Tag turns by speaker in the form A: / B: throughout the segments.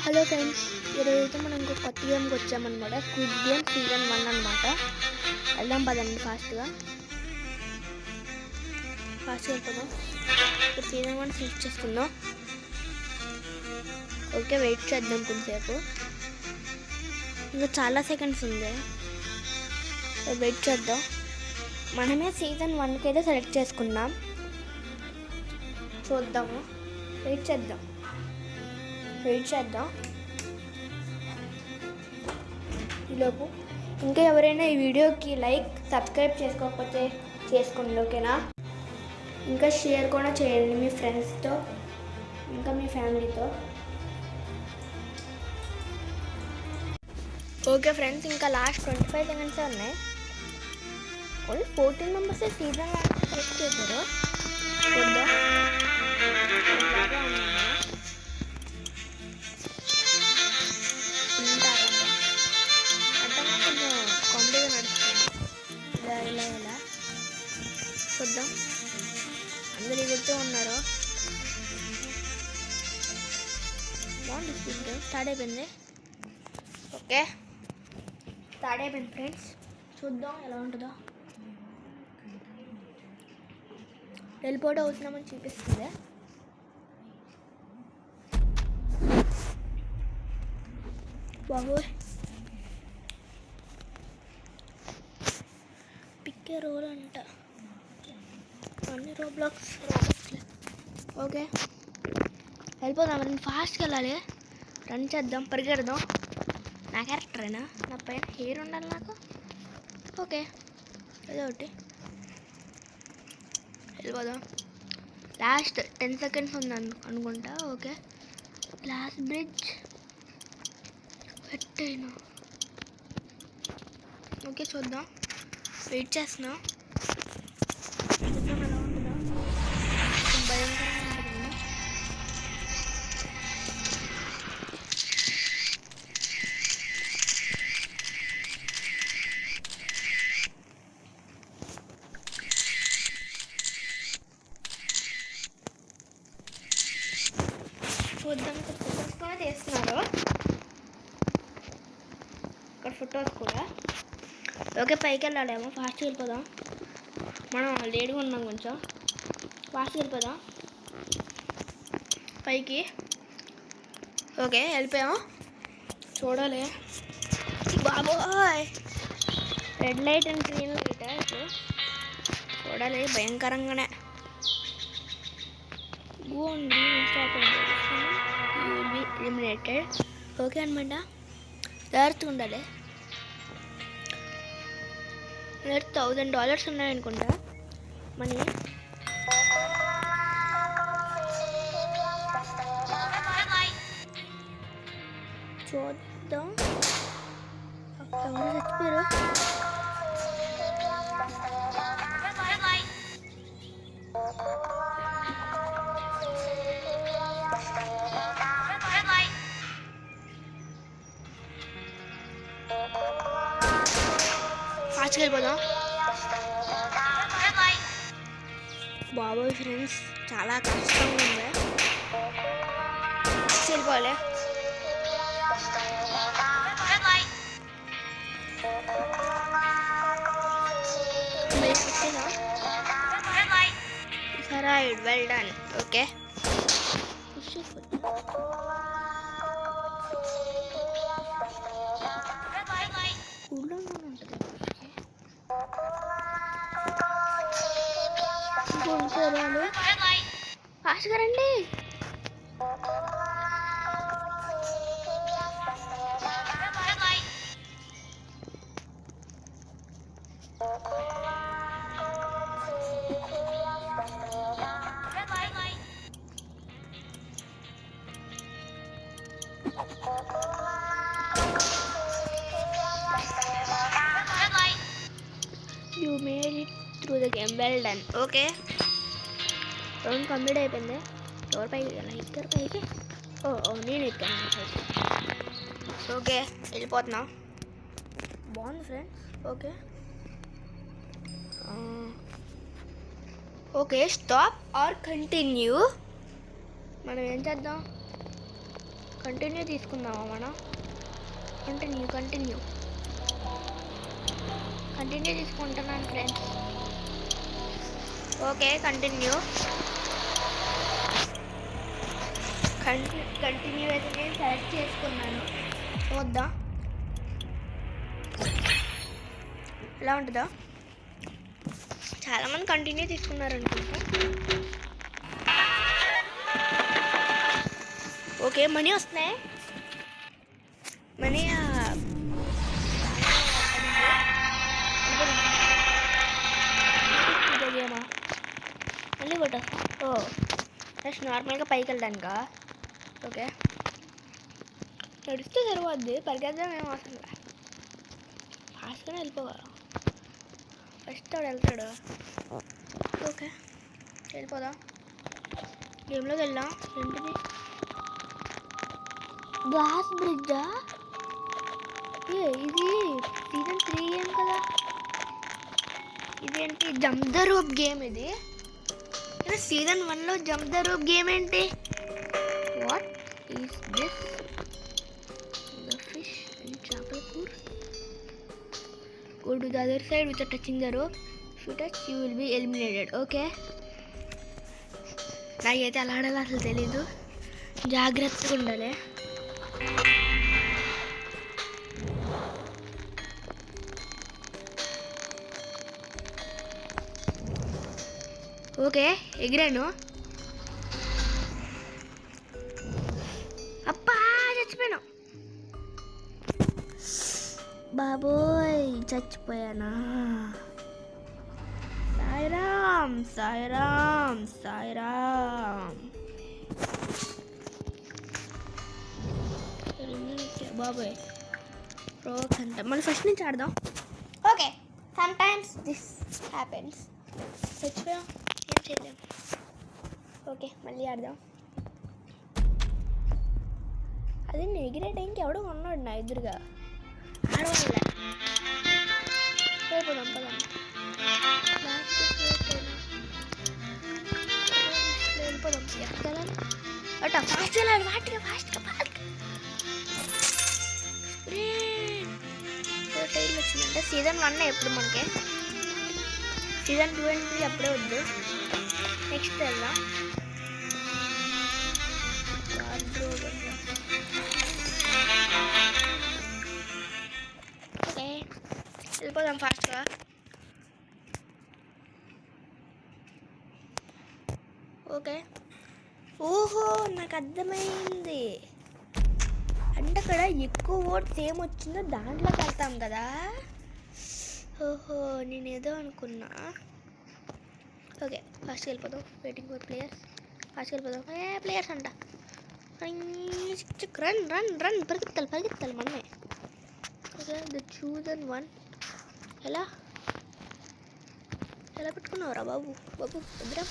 A: Hello friends, ఈరోజైతే మనం ఇంకో కొత్త గేమ్కి వచ్చామన్నమాట. స్క్విడ్ గేమ్ సీజన్ 1 అనమాట. వెళ్దాం పదండి, ఫాస్ట్గా వెళ్ళిపోదాం. ఇప్పుడు సీజన్ 1 సెలెక్ట్ చేసుకుందాం. ఓకే, వెయిట్ చేద్దాం కొంచెంసేపు. ఇంకా చాలా సెకండ్స్ ఉంది, వెయిట్ చేద్దాం. మనమే సీజన్ 1కి అయితే సెలెక్ట్ చేసుకున్నాం. చూద్దాము, వెయిట్ చేద్దాం. ఈలోపు ఇంకా ఎవరైనా ఈ వీడియోకి లైక్ సబ్స్క్రైబ్ చేసుకోకపోతే చేసుకోండి, ఓకేనా? ఇంకా షేర్ కూడా చేయండి మీ ఫ్రెండ్స్తో, ఇంకా మీ ఫ్యామిలీతో. ఓకే ఫ్రెండ్స్, ఇంకా లాస్ట్ 25 సెకండ్స్ ఉన్నాయి. ఓన్లీ 14 మెంబర్సే సీజన్ సెలెక్ట్ చేశారు. చూద్దాం. కామెడీగా నడుస్తుంది. ఇలా చూద్దాం. అందరు ఎగురుతూ ఉన్నారు. బాగుంది. స్టార్ట్ అయిపోయింది. ఓకే, స్టార్ట్ అయిపోయింది ఫ్రెండ్స్. చూద్దాం ఎలా ఉంటుందో. టెలిపోర్ట్ అవుతున్నామని చూపిస్తుంది. బాబోయ్, పిక్కే రోల్ అంట. అన్ని రోబ్లాక్స్. ఓకే, వెళ్ళిపోదాం. మనం ఫాస్ట్గా వెళ్ళాలి. రన్ చేద్దాం, పరిగెడదాం. నా క్యారెక్టరేనా? నా పైన హెయిర్ ఉండాలి నాకు. ఓకే, ఏదో ఒకటి వెళ్ళిపోదాం. లాస్ట్ 10 సెకండ్స్ ఉంది అనుకుంటా. ఓకే, గ్లాస్ బ్రిడ్జ్ పెట్టేను. ఓకే, చూద్దాం. వెయిట్ చేస్తున్నా. చూద్దాం ఎలా ఉంటుందో. భయంకరంగా ఉంటుంది. చూద్దాం. ఇక్కడ ఫొటోస్ కూడా తీస్తున్నారు. ఇక్కడ ఫొటోస్ కూడా. ఓకే, పైకి వెళ్ళాలేమో. ఫాస్ట్గా వెళ్ళిపోదాం. మనం లేట్గా ఉన్నాం, కొంచెం ఫాస్ట్గా వెళ్ళిపోదాం పైకి. ఓకే, వెళ్ళిపోయాం. చూడాలి. బాబోయ్, red light and green light. ఇప్పుడు చూడాలి, భయంకరంగానే. Go eliminated. ఓకే అనమాట. జాగ్రత్తగా ఉండాలి. $1000 ఉన్నాయనుకుంటా మనీ. చూద్దాం. ఎవరు చచ్చిపోయారు? ఫాస్ట్గా వెళ్ళిపోదాం. బాబోయ్ ఫ్రెండ్స్, చాలా కష్టంగా ఉంది. వెళ్ళిపోలే. Right, well done. ఓకే, ఫాస్ట్గా రండి. You made it through the game. Well done. Okay, round complete అయిపోయింది. ఎవరు పైకి ఎక్కారు? పైకి నేను ఎక్కాను పైకి. ఓకే, వెళ్ళిపోతున్నా. బాగుంది friends. Okay okay, stop or continue. మనం ఏం చేద్దాం? కంటిన్యూ తీసుకుందామా మనం? కంటిన్యూ తీసుకుంటున్నాను ఫ్రెండ్స్. ఓకే, కంటిన్యూ అయితే నేను సెలెక్ట్ చేసుకున్నాను. చూద్దాం ఎలా ఉంటుందో. చాలామంది కంటిన్యూ తీసుకున్నారు అనుకుంటా. ఓకే, మనీ వస్తున్నాయి. మనీ మళ్ళీ కొట్ట. ఓ జస్ట్ నార్మల్గా పైకి వెళ్ళడానికా? ఓకే, నడిస్తే సరిపోద్ది, పరిగెత్తడం ఏం అవసరం లేదు. ఫాస్ట్గానే వెళ్ళిపోగలం. ఫస్ట్ వాడు వెళ్తాడు. ఓకే, వెళ్ళిపోదాం. గేమ్లోకి వెళ్దాం. ఏంటిది? గ్లాస్ బ్రిడ్జా? ఇది సీజన్ 3 గేమ్ కదా. ఇదేంటి? Jump the rope game. ఇది సీజన్ 1లో జంప్ ద రూప్ గేమ్ ఏంటి? What is this? The fish and చేపల కూర. Go to the other side without touching the rope. If you touch, you will be eliminated. Okay. నాకైతే అలా ఆడాలి అసలు తెలీదు. జాగ్రత్తగా ఉండాలి. ఓకే, ఎగిరాను. అబ్బా, చచ్చిపోయాను. బాబోయ్, చచ్చిపోయానా? సాయిరామ్. బాబోయ్, రోక్ అంట. మళ్ళీ ఫస్ట్ నుంచి ఆడదాం. Okay, sometimes this happens. చచ్చిపోయాం, ఏం చేయలేం. ఓకే, మళ్ళీ ఆడదాం. అది నేను ఎగిరే టైంకి ఎవడో ఉన్నాడు నా ఎదురుగా. ఆడవాళ్ళ పోదాం పదాం. వెళ్ళిపోదాం. ఎక్కడికి వెళ్ళాలి? అట ఫాస్ట్ వెళ్ళాలి. ఫాస్ట్గా టైర్లు వచ్చిందంటే సీజన్ 1 ఎప్పుడు మనకి. సీజన్ 2 and 3 అప్పుడే వద్దు. నెక్స్ట్ వెళ్దాం. ఓకే, వెళ్ళిపోదాం ఫాస్ట్గా. ఓకే, ఓహో నాకు అర్థమైంది. అంటే అక్కడ ఎక్కువ ఓట్స్ ఏమొచ్చిందో దాంట్లోకి వెళ్తాం కదా. ఓహో, నేనేదో అనుకున్నా. ఓకే, ఫాస్ట్గా వెళ్ళిపోదాం. Waiting for players. ఫాస్ట్గా వెళ్ళిపోదాం. ప్లేయర్స్ అంట. రన్ పరిగెత్తాలి మనమే. Okay, the chosen one. ఎలా పెట్టుకున్నావురా బాబు వద్దురా.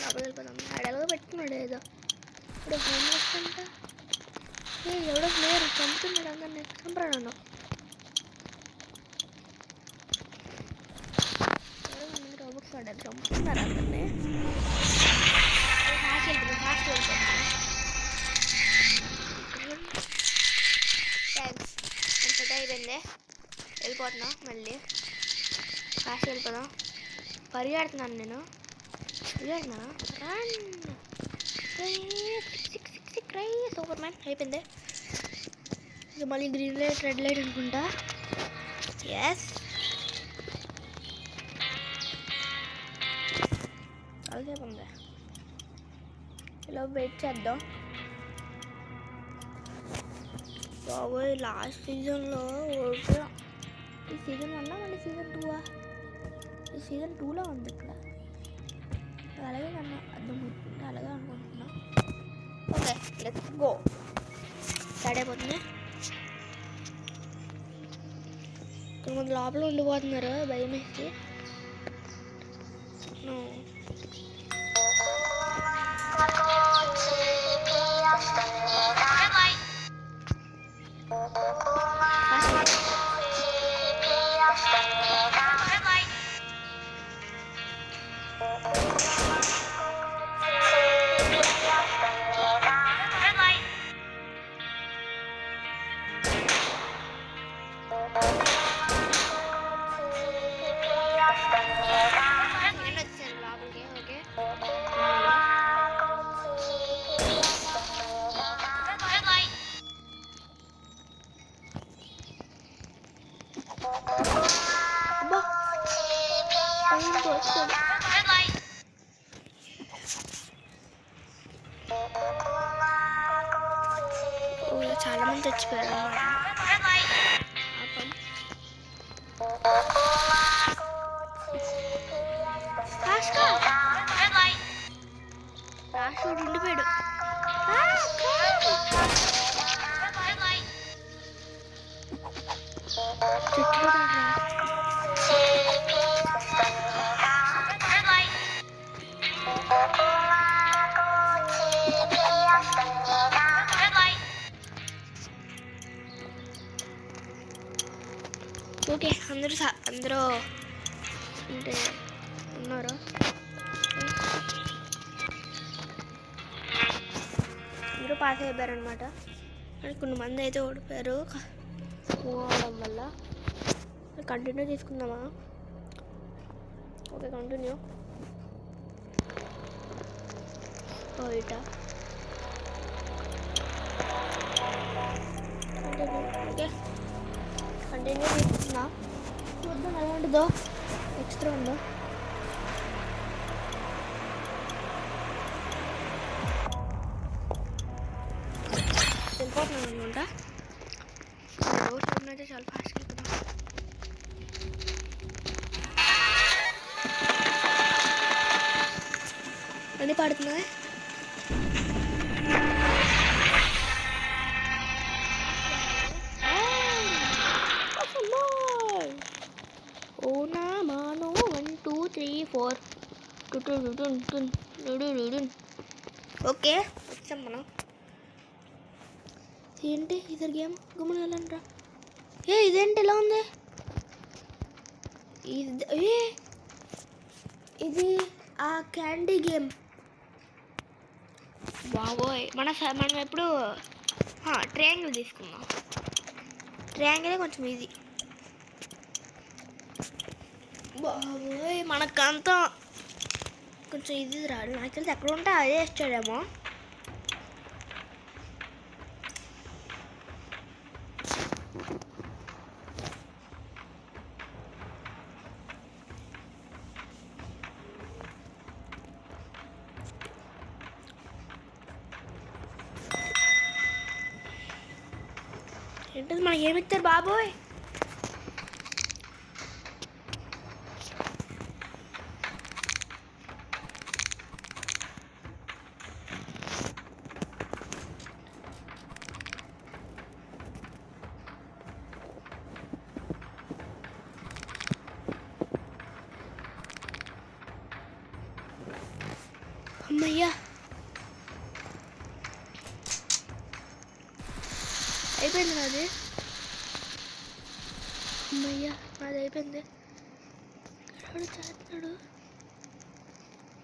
A: లోపలికి వెళ్ళిపోదాం. ఆడెలాగో పెట్టుకున్నాడు ఏదో. ఇప్పుడు హోమ్ వస్తుంట. ఎవడో ప్లేయర్ చంపుతున్నాడు అందరినీ. చంపరాడు అన్న. రోబోట్స్ వాడారు, చంపుతున్నారు అందరినీ. ఫాస్ట్ వెళ్ళిపోతాం. థ్యాంక్స్, ఎంత అయిపోయింది. వెళ్ళిపోతున్నా మళ్ళీ. ఫాస్ట్ వెళ్ళిపోదాం. పరిగెడుతున్నాను నేను. సూపర్ మ్యాన్ అయిపోయింది. ఇక మళ్ళీ గ్రీన్ లైట్ రెడ్ లైట్ అనుకుంటా. ఎస్, అలాసేపు ఉంది. ఇలా వెయిట్ చేద్దాం. బాబోయ్, లాస్ట్ సీజన్లో ఓడిపోయాం. ఈ సీజన్ 1 మళ్ళీ సీజన్ 2. ఈ సీజన్ 2లో ఉంది ఇక్కడ. అలాగే కన్నా అర్థమవుతుంది, అలాగే అనుకుంటున్నా. Okay, let's go. స్టార్ట్ అయిపోతుంది. కొంతమంది లోపల ఉండిపోతున్నారు భయం వేసి. చాలా మంది చచ్చిపోయారు అన్నమాట. రాష్ట్రుడు ఉండిపోయాడు. ఓకే, అందరూ అంటే ఉన్నారు. అందరూ పాస్ అయిపోయారు అనమాట. కొంతమంది అయితే ఓడిపోయారు పోవడం వల్ల. కంటిన్యూ తీసుకుందామా? Okay, continue. ఇట ఓకే, కంటిన్యూ తీసుకుందా. చూద్దాం ఎలా ఉంటుందో. నెక్స్ట్ రౌండ్ వెళ్ళిపోతున్నాను అనమాట. రోజు అయితే చాలా ఫాస్ట్గా వెళ్తున్నాం. అన్నీ పాడుతున్నాయి. ఓనా మానో 1 2 3 4 ఓకే, వచ్చాం మనం. ఏంటి ఇద్దరు గేమ్ గమ్మున వెళ్ళండి. ఇదేంటి ఎలా ఉంది? ఇది ఆ క్యాండీ గేమ్. బాబోయ్, మనం ఎప్పుడు ట్రయాంగిల్ తీసుకున్నాం. ట్రయాంగిలే కొంచెం ఈజీ. బాబోయ్, మనకంతా కొంచెం ఈజీ రాదు. నాకు తెలిసి ఎక్కడ ఉంటే అదే ఇచ్చాడేమో. ఏంటది మనకి ఏమిస్తారు బాబోయ్? అమ్మయ్యా, అయిపోయింది నాది. అమ్మయ్యా, నాది అయిపోయింది. చేస్తున్నాడు,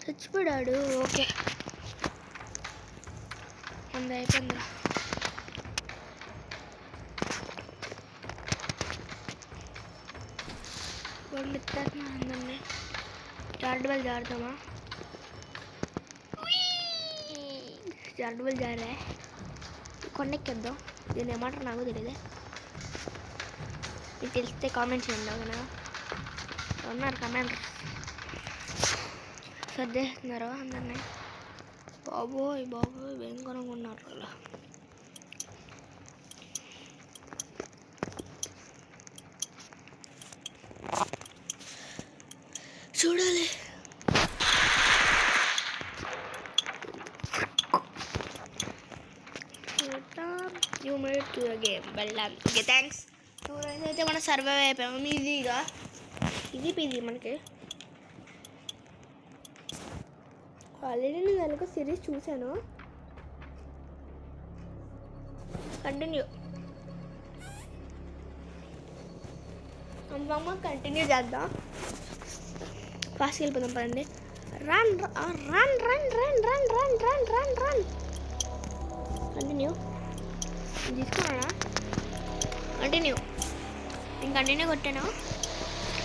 A: చచ్చిపోయాడు. ఓకే, అంది అయిపోయింది. వాళ్ళు ఇస్తారు అందరినీ. జారుడు జారుతామా? జారుడు జారే కొండెక్కేద్దాం. దీన్ని ఏమంటారు నాకు తెలియదు. మీకు తెలిస్తే కామెంట్ చేయండి. అవునా ఉన్నారు కమెంట్ సర్దేస్తున్నారు అందరినీ. బాబోయ్ భయంకరంగా ఉన్నారు అలా. చూడాలి. You made to the game, well done. Okay, thanks. చూడండి, అయితే మనం సర్వైవ్ అయిపోయాము ఈజీగా. ఇది మనకి ఆల్రెడీ నేను దానికి సిరీస్ చూశాను. కంటిన్యూ కంటిన్యూ చేద్దాం. ఫాస్ట్కి వెళ్ళిపోదాం పదండి. Run run run run run run run run run continue తీసుకున్నానా? కంటిన్యూ. నేను కంటిన్యూ కొట్టాను.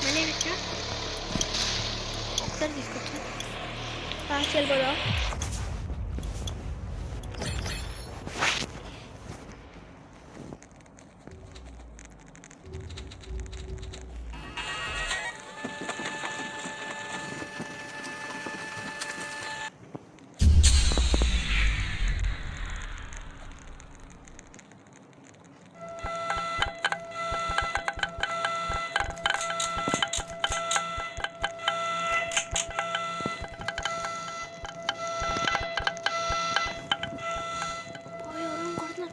A: మళ్ళీ వచ్చా ఒకసారి తీసుకొచ్చా. ఫాస్ట్ వెళ్ళిపోదాం.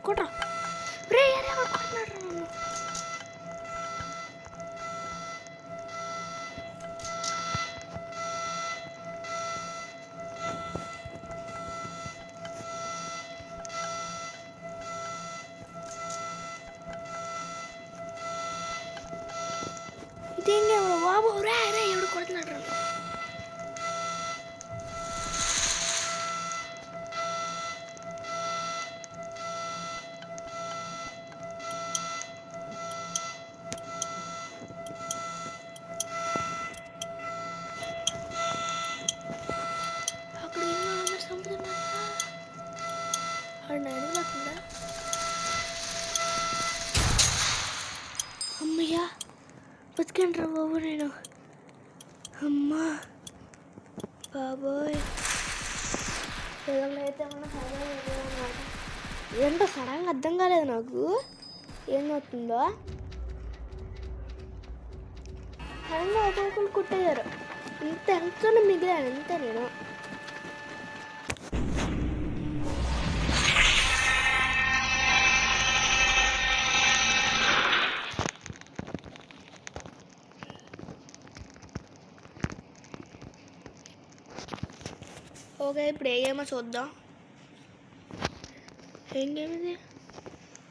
A: కొట్రా రే అరే కొడుతున్నాడు నన్ను. ఇదేం ఎవరు బాబు రే రే ఎవడు కొడుతున్నాడు రా. అక్కడ అందరూ చంపుతున్నారు ఆడు నాయన కాకుండా. అమ్మయ్యా బతికండ్రా బాబు నేను. అమ్మా బాబోయ్ అయితే అనమాట. ఏంటో సడన్గా అర్థం కాలేదు నాకు ఏమవుతుందో. సడన్గా ఒక్కొక్కరు కుట్టేశారు. ఇంత ఎంతో మిగిలాను అంతే నేను. ఓకే ఇప్పుడు ఏ గేమో చూద్దాం. ఏం గేమ్ ఇది?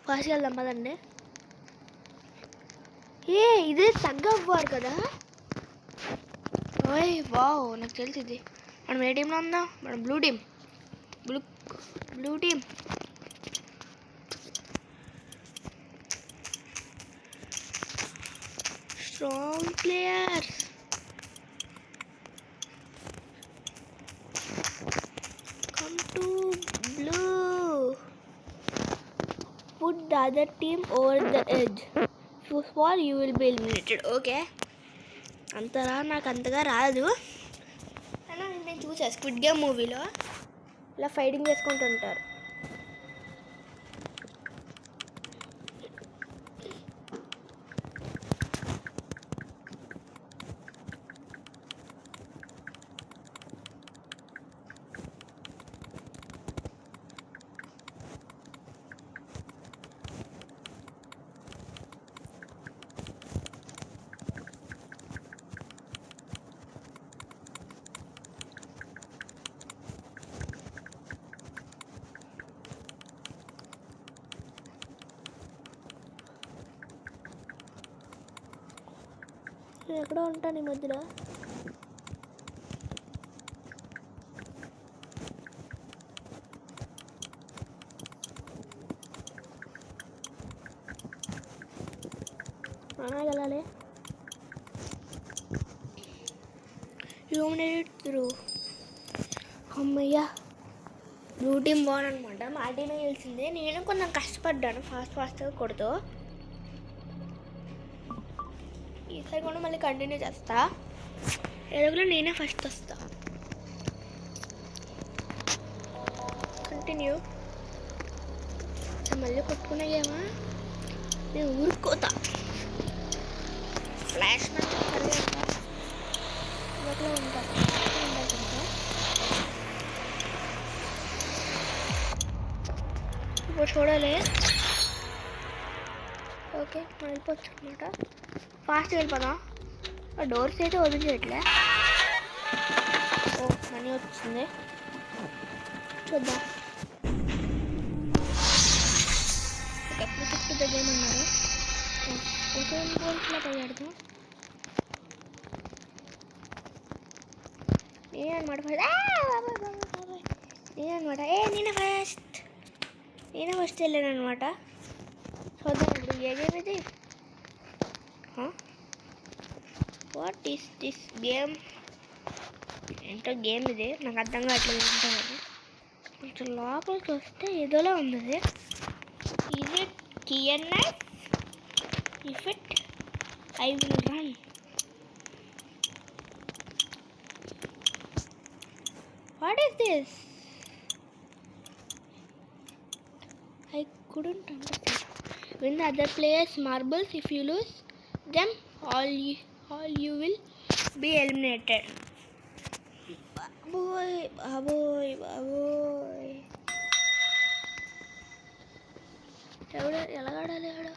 A: ఫాస్ట్ వెళ్దాం పదండి. ఏ ఇదే తగ్గవ్వారు కదా. ఓయ్ వావ్ నాకు తెలుసు ఇది. మనం ఏ టీంలో ఉందాం? మనం blue team. Blue team strong players. Come to blue. Put the other team over the edge. If you fall, you will be eliminated. Okay. అంతరా నాకు అంతగా రాదు. అయినా నేను చూసాను స్క్విడ్ గేమ్ మూవీలో ఇలా ఫైటింగ్ చేసుకుంటుంటారు. నేను ఎక్కడో ఉంటాను ఈ మధ్యలో. వెళ్ళాలి. త్రూ అమ్మయ్యా బ్లూ టీం బాగుందనమాట. మా టీమే గెలిచింది. నేను కొంచెం కష్టపడ్డాను ఫాస్ట్గా కొడుతూ. ఈసారి కూడా మళ్ళీ కంటిన్యూ చేస్తా. ఎదుగులో నేనే ఫస్ట్ వస్తా. కంటిన్యూ. మళ్ళీ కొట్టుకునే గేమా నేను ఊరుకోతా. ఫ్లాష్ మ్యాచ్ ఇవాళ ఉంటా. ఇప్పుడు చూడాలి. ఓకే వెళ్ళిపోవచ్చు అనమాట. ఫాస్ట్గా వెళ్ళిపోదాం. డోర్స్ అయితే ఓపెన్ చేయట్లే. ఓ మనీ వచ్చింది చూద్దాం. ఓకే ఇప్పుడు దగ్గరేమన్నారు గోల్స్లో పోయాడుతాం. నేనే అనమాట నేనే ఫస్ట్ వెళ్ళాను అనమాట. చూద్దాం ఇప్పుడు ఏ గేమ్ ఇది. What is this game? ఏంటో గేమ్ ఇది నాకు అర్థం కావట్లేదు. ఉంటుంది కొంచెం లోపలికి వస్తే ఏదోలా ఉంది. Is it key and knife? If it I will run. What is this? I couldn't understand. When the other players marbles, if you lose them, all you will be eliminated. Baboy. ఎవడు ఎలా ఆడాలి ఆడు?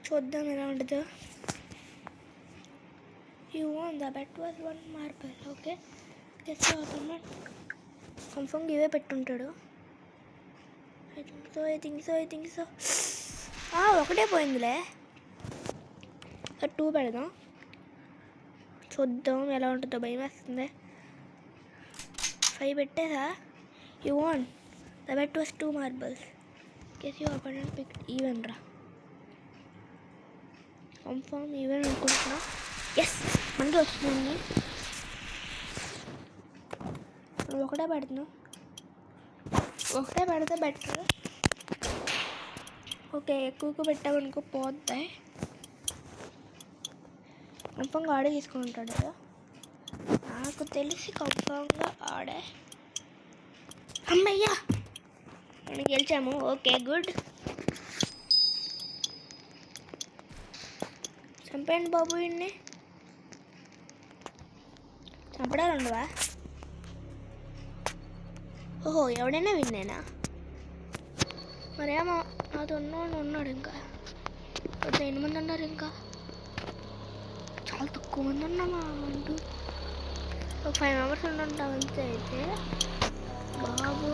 A: చూద్దాం ఎలా ఉంటుందో. You won the bet was 1 marble. Okay, confirm ఇవే పెట్టుంటాడు. I think so. ఒకటే పోయిందిలే. 2 పెడదాం, చూద్దాం ఎలా ఉంటుందో. భయం వేస్తుంది. 5 పెట్టేసా. You won the bet was 2 marbles. Guess your opponent picked even రా. కన్ఫర్మ్ ఈవెన్ అనుకుంటున్నా. ఎస్, మనకి వస్తుంది. ఒకటే పెడుతున్నాం. ఒకటే పెడితే బెటర్. ఓకే, ఎక్కువ పెట్టామనుకో పోతాయి. కన్ఫర్మ్గా ఆడే తీసుకుంటాడు కదా, నాకు తెలిసి. కన్ఫర్మ్గా ఆడే. అమ్మయ్యా, మనం గెలిచాము. Okay, good. చంపేయండి బాబు, ఇన్ని చంపడాలు ఉండవా? ఓహో, ఎవడైనా విన్నేనా? మరేమో నాతో ఉన్నాడు. ఇంకా 8 మంది ఉన్నారు. ఇంకా చాలా తక్కువ మంది ఉన్నామా అంటూ. ఒక 5 మెంబర్స్ ఉండుంటాం అంతే. అయితే బాబు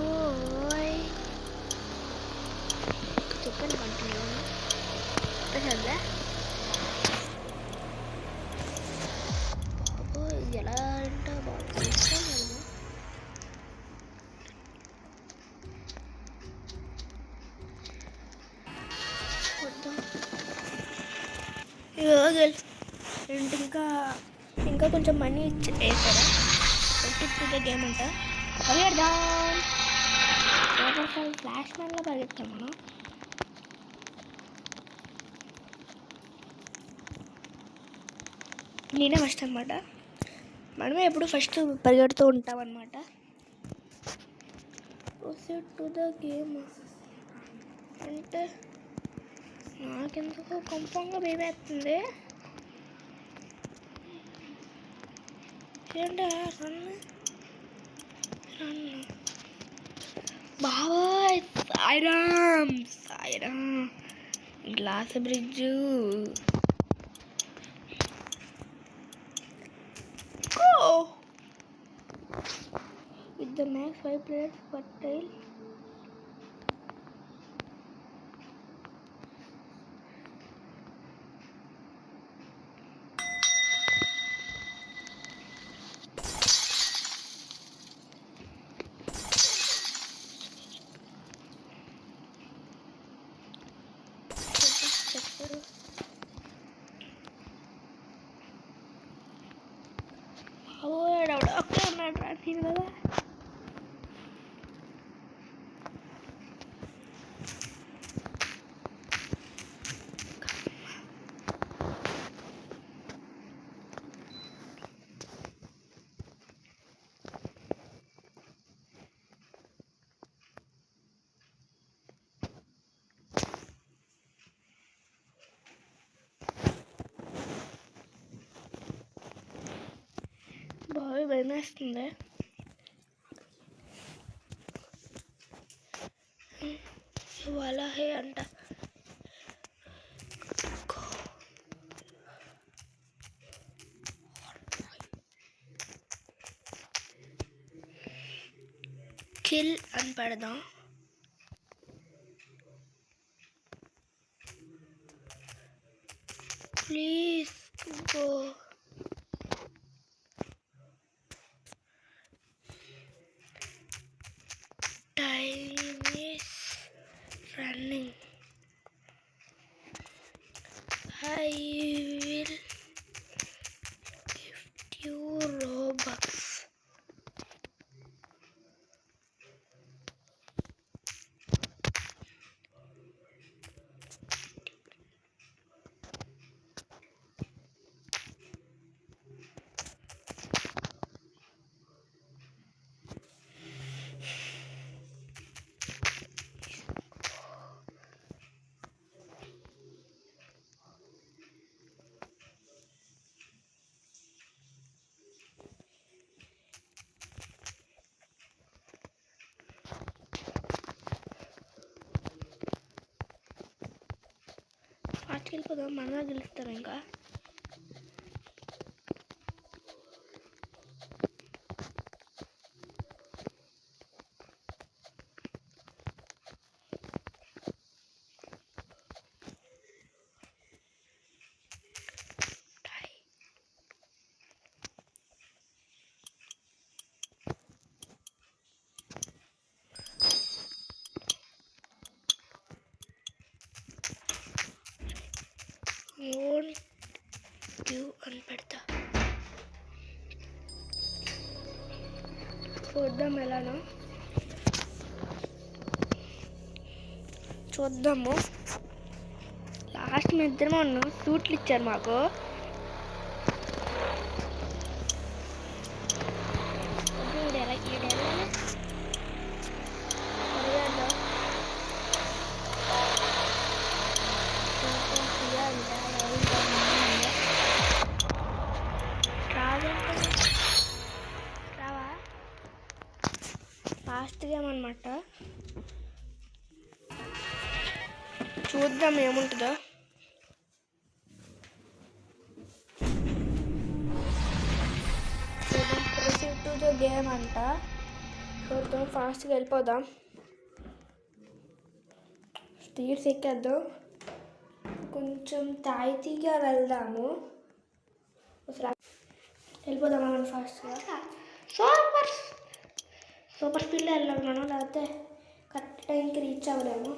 A: చెప్పండి, కంటిన్యూ చదివా. ఎలా అంటే బాగుంది. ఇంకా కొంచెం మనీ వేసారా? గేమ్ అంట. పరిగెడదాం. ఫ్లాష్ మ్యాన్లో పరిగెత్తాం మనం. నేనే ఫస్ట్ అనమాట. మనమే ఎప్పుడు ఫస్ట్ పరిగెడుతూ ఉంటాం అనమాట. ప్రొసీడ్ టు ద గేమ్ అంటే నాకెందుకు కంఫర్మ్గా వేస్తుంది. ఏంటా రన్ బాబాయ్. Sairam glass bridge. With the max 5 players per tile. Okay ఉన్నాడు రాసిన కదా. బాగా భయం వేస్తుంది. ఇవాళ హే అంట. కిల్ అని పెడదాం. Please go. Time is running. I will gift you Robux. వెళ్ళిపోదాం, మనమే గెలుస్తాం ఇంకా. అని పెడతా, చూద్దాం ఎలానో. చూద్దాము. లాస్ట్ మీ ఇద్దరమే ఉన్నాం, సూట్లు ఇచ్చారు మాకు. రావా ఫాస్ట్ గేమ్ అనమాట. చూద్దాం ఏముంటుందో. ప్రొసీడ్ టు ద గేమ్ అంట. చూద్దాం, ఫాస్ట్గా వెళ్ళిపోదాం, స్పీడ్స్ ఎక్కేద్దాం, కొంచెం తాయితీగా వెళ్దాము. వెళ్ళిపోదాం మనం ఫాస్ట్గా. సూపర్ స్పీడ్లో వెళ్ళాలి మనం, లేకపోతే కరెక్ట్ టైంకి రీచ్ అవ్వలేము.